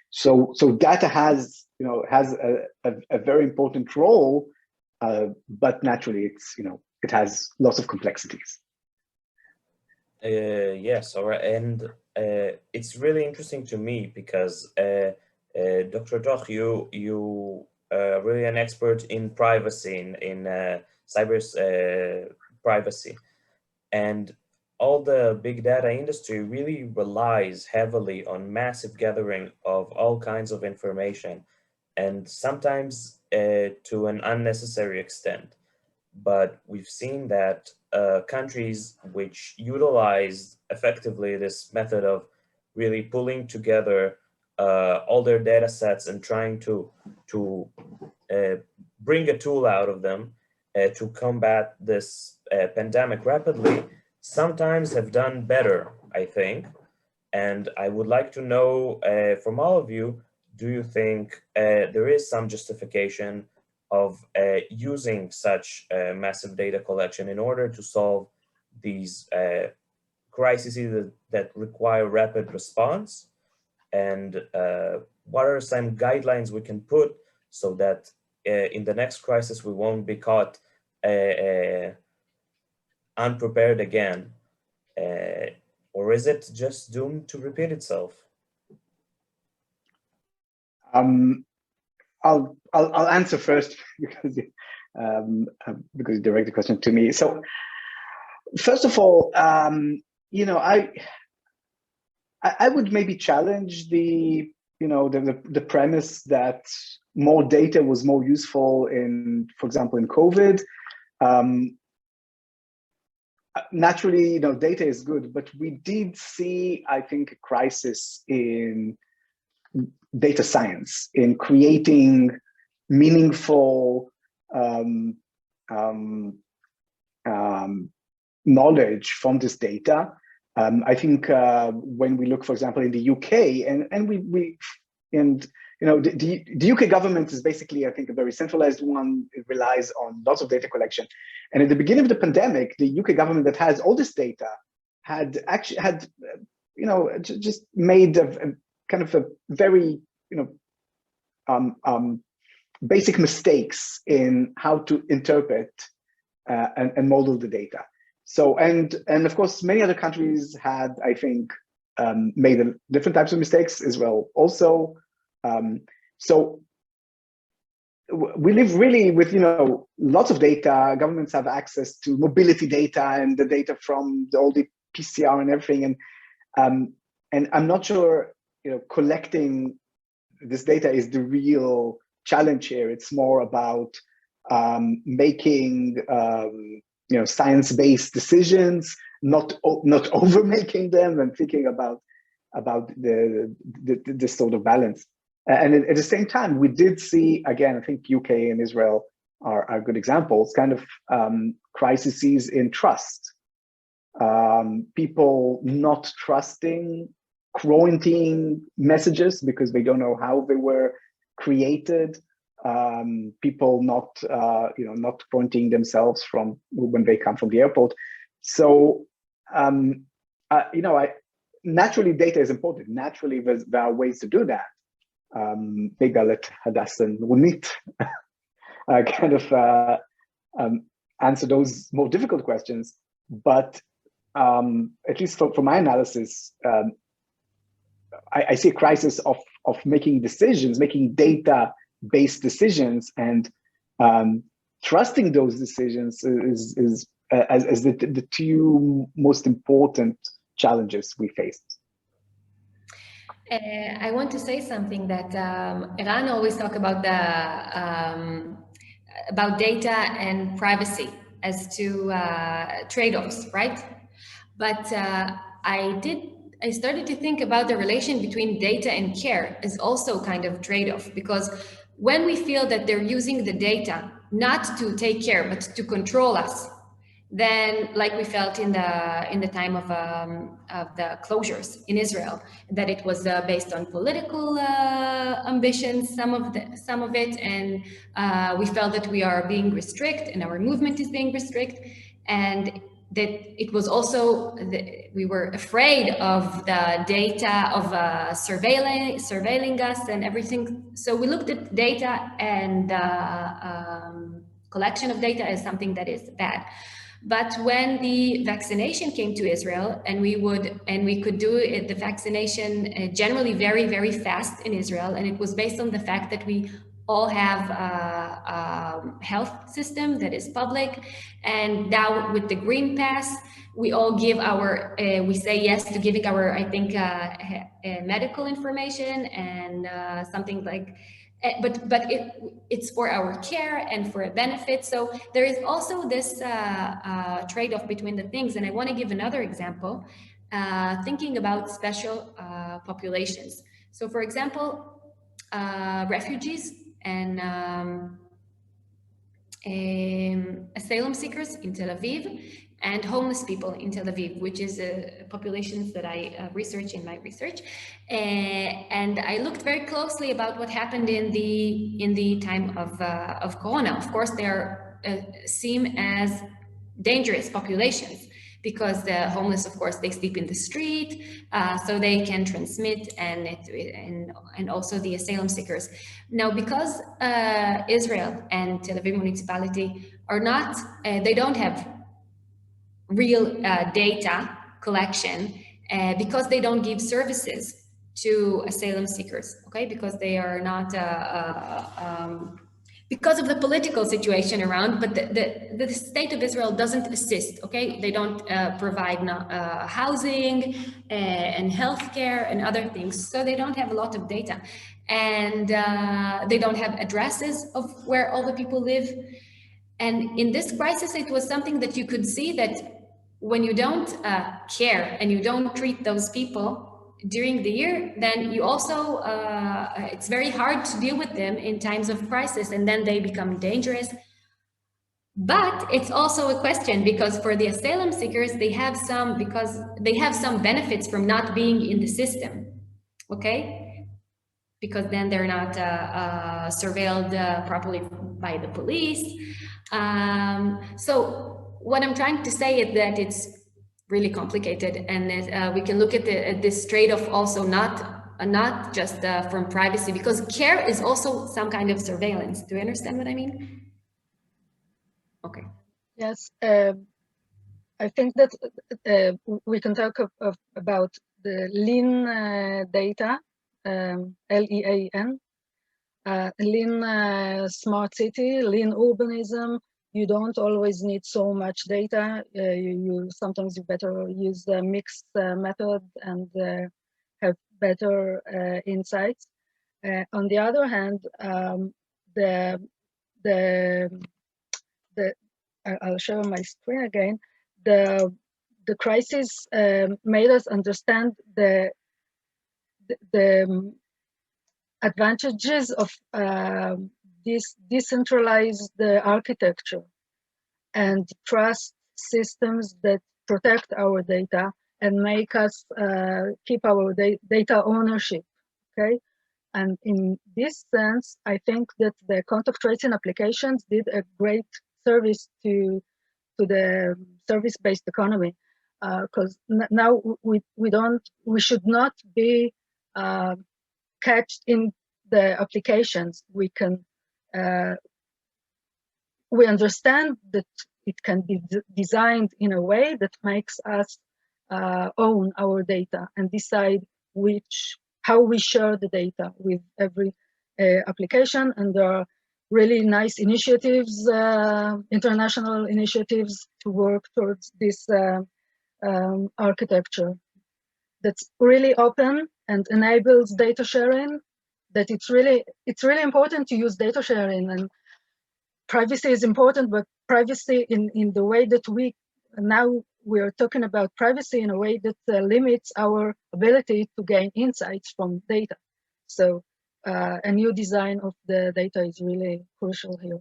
So data has, has a very important role, but naturally it has lots of complexities. Yes, all right, and it's really interesting to me because Dr. Doch, you really an expert in privacy, in cyber privacy, and all the big data industry really relies heavily on massive gathering of all kinds of information, and sometimes to an unnecessary extent. But we've seen that countries which utilize effectively this method of really pulling together all their data sets and trying to bring a tool out of them to combat this pandemic rapidly, sometimes have done better, I think. And I would like to know from all of you, do you think there is some justification of using such massive data collection in order to solve these crises that require rapid response? And what are some guidelines we can put so that in the next crisis we won't be caught unprepared again? Or is it just doomed to repeat itself? I'll answer first because you direct the question to me. So first of all, I would maybe challenge the premise that more data was more useful in, for example, in COVID. Naturally, data is good, but we did see, I think, a crisis in data science, in creating meaningful knowledge from this data. I think when we look, for example, in the UK, the UK government is basically, I think, a very centralized one. It relies on lots of data collection. And at the beginning of the pandemic, the UK government that has all this data had just made a kind of a very, basic mistakes in how to interpret and model the data. So, and of course, many other countries had, I think, made different types of mistakes as well also. So we live really with, lots of data. Governments have access to mobility data and the data from all the PCR and everything. And I'm not sure, collecting this data is the real challenge here. It's more about making, science-based decisions, not over making them, and thinking about this sort of balance. And at the same time, we did see, again, I think UK and Israel are good examples, kind of crises in trust. People not trusting quarantine messages because they don't know how they were created. People not quarantining themselves from when they come from the airport. So, naturally, data is important. Naturally, there are ways to do that. Maybe I'll let Hadass and Runit kind of answer those more difficult questions. But at least for my analysis, I see a crisis of making decisions, making data-based decisions, and trusting those decisions is as the two most important challenges we face. I want to say something that Eran always talk about about data and privacy as two trade-offs, right? But I started to think about the relation between data and care as also kind of trade-off, because when we feel that they're using the data not to take care but to control us, then like we felt in the time of the closures in Israel, that it was based on political ambitions, some of it, and we felt that we are being restricted and our movement is being restricted. And that it was also, we were afraid of the data of surveilling us and everything. So we looked at data and collection of data as something that is bad. But when the vaccination came to Israel, and we could do it, the vaccination generally very, very fast in Israel, and it was based on the fact that we all have a health system that is public, and now with the Green Pass, we all give our, we say yes to giving our, I think, medical information and something like, but it's for our care and for a benefit. So there is also this trade-off between the things. And I want to give another example, thinking about special populations. So for example, refugees and asylum seekers in Tel Aviv, and homeless people in Tel Aviv, which is populations that I research in my research. And I looked very closely about what happened in the time of Corona. Of course, they are seen as dangerous populations, because the homeless, of course, they sleep in the street, so they can transmit, and also the asylum seekers. Now, because Israel and Tel Aviv municipality are not, they don't have real data collection, because they don't give services to asylum seekers, okay? Because they are not, because of the political situation around, but the state of Israel doesn't assist, okay? They don't provide housing and healthcare and other things, so they don't have a lot of data. And they don't have addresses of where all the people live. And in this crisis, it was something that you could see that when you don't care and you don't treat those people during the year, then you also, it's very hard to deal with them in times of crisis, and then they become dangerous. But it's also a question, because for the asylum seekers, they have some benefits from not being in the system, okay? Because then they're not surveilled properly by the police. So what I'm trying to say is that it's really complicated, and that, we can look at this trade-off also not just from privacy, because care is also some kind of surveillance. Do you understand what I mean? Okay. Yes, I think that we can talk about the lean data, LEAN, lean smart city, lean urbanism. You don't always need so much data. Sometimes you better use the mixed method and have better insights. On the other hand, I'll show my screen again. The crisis made us understand the advantages of this decentralized architecture and trust systems that protect our data and make us keep our data ownership, okay? And in this sense, I think that the contact tracing applications did a great service to the service-based economy, because now we should not be catched in the applications. We understand that it can be designed in a way that makes us own our data and decide how we share the data with every application. And there are really nice initiatives, international initiatives to work towards this architecture that's really open and enables data sharing. That it's really important to use data sharing, and privacy is important, but privacy in the way that we are talking about privacy in a way that limits our ability to gain insights from data. So a new design of the data is really crucial here.